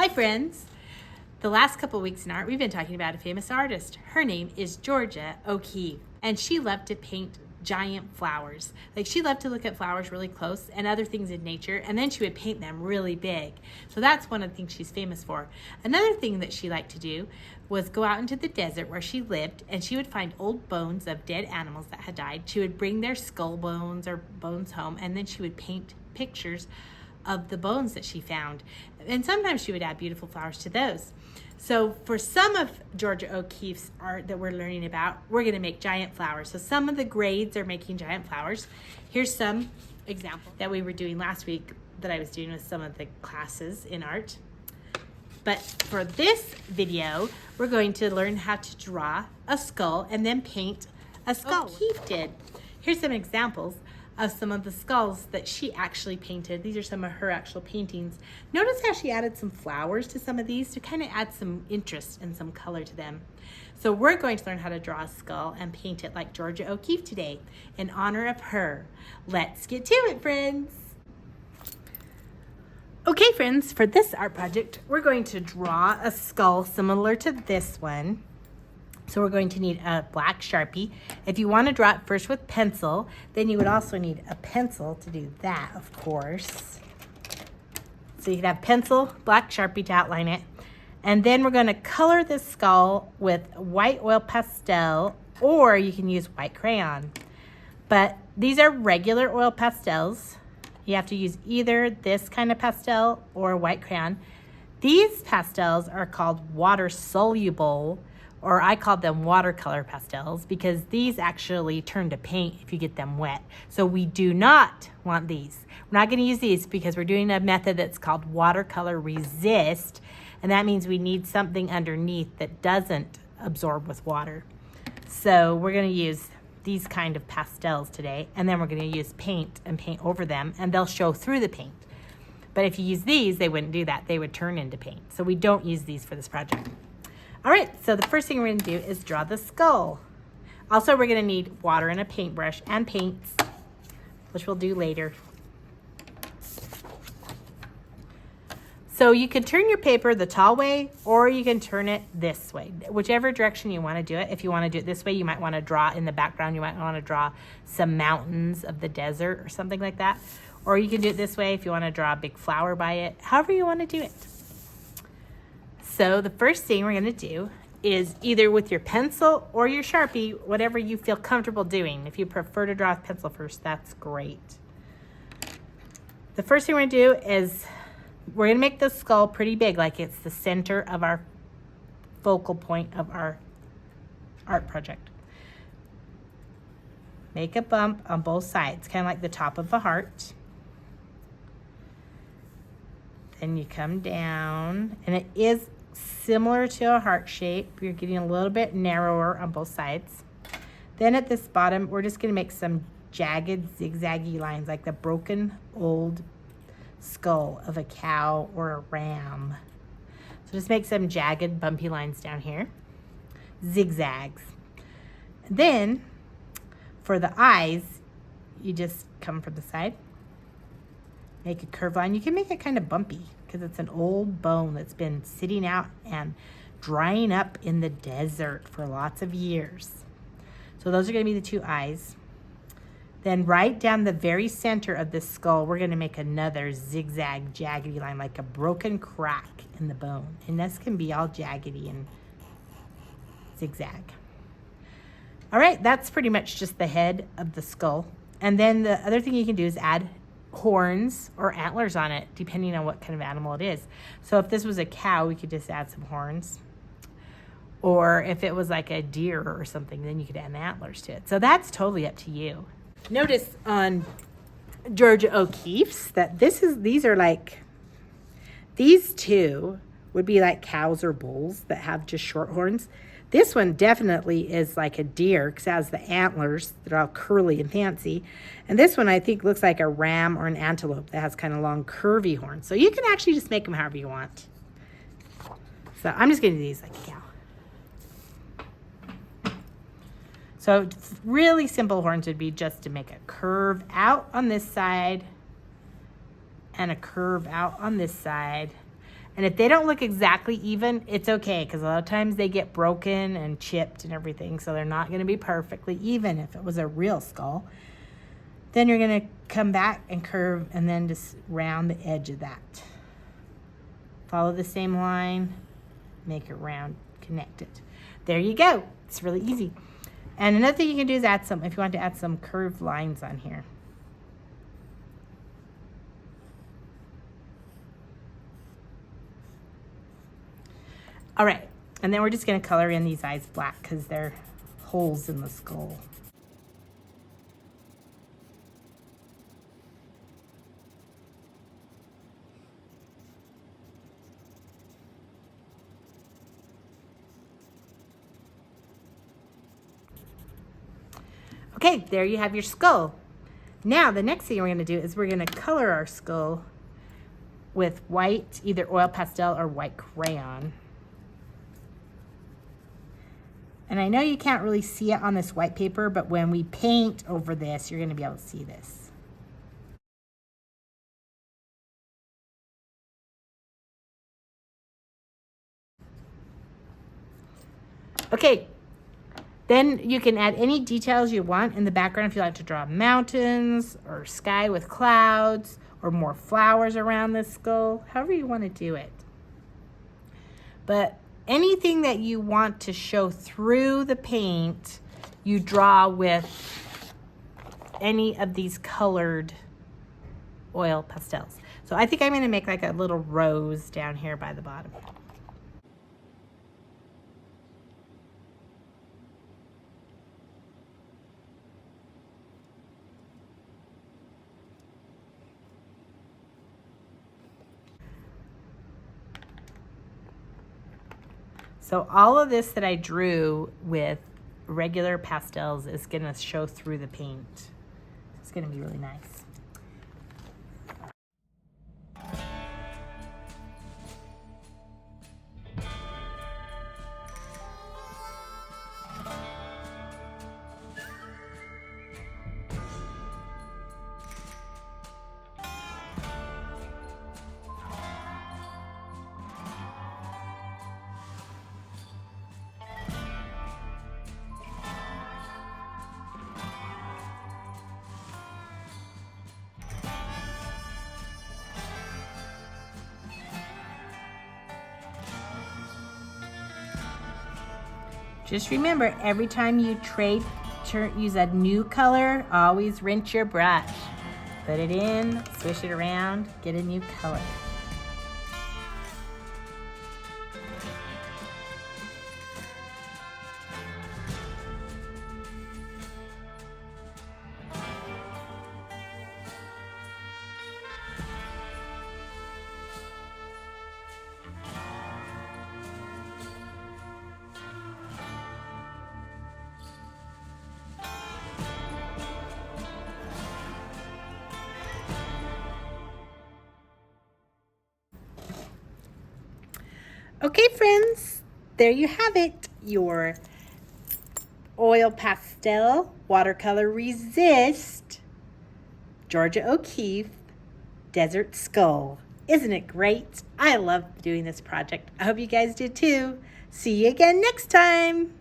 Hi friends! The last couple weeks in art, we've been talking about a famous artist. Her name is Georgia O'Keeffe, and she loved to paint giant flowers. Like, she loved to look at flowers really close and other things in nature, and then she would paint them really big. So that's one of the things she's famous for. Another thing that she liked to do was go out into the desert where she lived, and she would find old bones of dead animals that had died. She would bring their skull bones or bones home, and then she would paint pictures of the bones that she found. And sometimes she would add beautiful flowers to those. So for some of Georgia O'Keeffe's art that we're learning about, we're gonna make giant flowers. So some of the grades are making giant flowers. Here's some examples that we were doing last week that I was doing with some of the classes in art. But for this video, we're going to learn how to draw a skull and then paint a skull. O'Keeffe did. Here's some examples of some of the skulls that she actually painted. These are some of her actual paintings. Notice how she added some flowers to some of these to kind of add some interest and some color to them. So we're going to learn how to draw a skull and paint it like Georgia O'Keeffe today in honor of her. Let's get to it, friends. Okay, friends, for this art project, we're going to draw a skull similar to this one. So we're going to need a black Sharpie. If you want to draw it first with pencil, then you would also need a pencil to do that, of course. So you can have pencil, black Sharpie to outline it. And then we're going to color this skull with white oil pastel, or you can use white crayon. But these are regular oil pastels. You have to use either this kind of pastel or white crayon. These pastels are called water soluble, or I call them watercolor pastels, because these actually turn to paint if you get them wet. So we do not want these. We're not going to use these because we're doing a method that's called watercolor resist, and that means we need something underneath that doesn't absorb with water. So we're going to use these kind of pastels today, and then we're going to use paint and paint over them, and they'll show through the paint. But if you use these, they wouldn't do that. They would turn into paint. So we don't use these for this project. All right, so the first thing we're going to do is draw the skull. Also, we're going to need water and a paintbrush and paints, which we'll do later. So you can turn your paper the tall way, or you can turn it this way, whichever direction you want to do it. If you want to do it this way, you might want to draw in the background. You might want to draw some mountains of the desert or something like that. Or you can do it this way if you want to draw a big flower by it, however you want to do it. So the first thing we're going to do is either with your pencil or your Sharpie, whatever you feel comfortable doing. If you prefer to draw with pencil first, that's great. The first thing we're going to do is we're going to make the skull pretty big, like it's the center of our focal point of our art project. Make a bump on both sides, kind of like the top of a heart. Then you come down, and it is similar to a heart shape. You're getting a little bit narrower on both sides. Then at this bottom, we're just going to make some jagged, zigzaggy lines, like the broken old skull of a cow or a ram. So just make some jagged, bumpy lines down here. Zigzags. Then, for the eyes, you just come from the side. Make a curved line. You can make it kind of bumpy because it's an old bone that's been sitting out and drying up in the desert for lots of years. So those are going to be the two eyes. Then right down the very center of this skull, we're going to make another zigzag, jaggedy line, like a broken crack in the bone. And this can be all jaggedy and zigzag. All right, that's pretty much just the head of the skull. And then the other thing you can do is add horns or antlers on it, depending on what kind of animal it is. So if this was a cow, we could just add some horns. Or if it was like a deer or something, then you could add antlers to it. So that's totally up to you. Notice on Georgia O'Keeffe's that these are like, these two would be like cows or bulls that have just short horns. This one definitely is like a deer because it has the antlers that are all curly and fancy. And this one I think looks like a ram or an antelope that has kind of long curvy horns. So you can actually just make them however you want. So I'm just going to do these like a cow. So really simple horns would be just to make a curve out on this side and a curve out on this side. And if they don't look exactly even, it's okay, because a lot of times they get broken and chipped and everything, so they're not going to be perfectly even if it was a real skull. Then you're going to come back and curve and then just round the edge of that. Follow the same line, make it round, connect it. There you go. It's really easy. And another thing you can do is add some, if you want to add some curved lines on here. All right, and then we're just gonna color in these eyes black because they're holes in the skull. Okay, there you have your skull. Now, the next thing we're gonna do is we're gonna color our skull with white, either oil pastel or white crayon. And I know you can't really see it on this white paper, but when we paint over this, you're gonna be able to see this. Okay, then you can add any details you want in the background if you like to draw mountains or sky with clouds or more flowers around the skull, however you want to do it. But anything that you want to show through the paint, you draw with any of these colored oil pastels. So I think I'm going to make like a little rose down here by the bottom. So all of this that I drew with regular pastels is gonna show through the paint. It's gonna be really nice. Just remember, every time you use a new color, always rinse your brush. Put it in, swish it around, get a new color. Okay, friends, there you have it. Your oil pastel watercolor resist Georgia O'Keeffe Desert Skull. Isn't it great? I love doing this project. I hope you guys did too. See you again next time.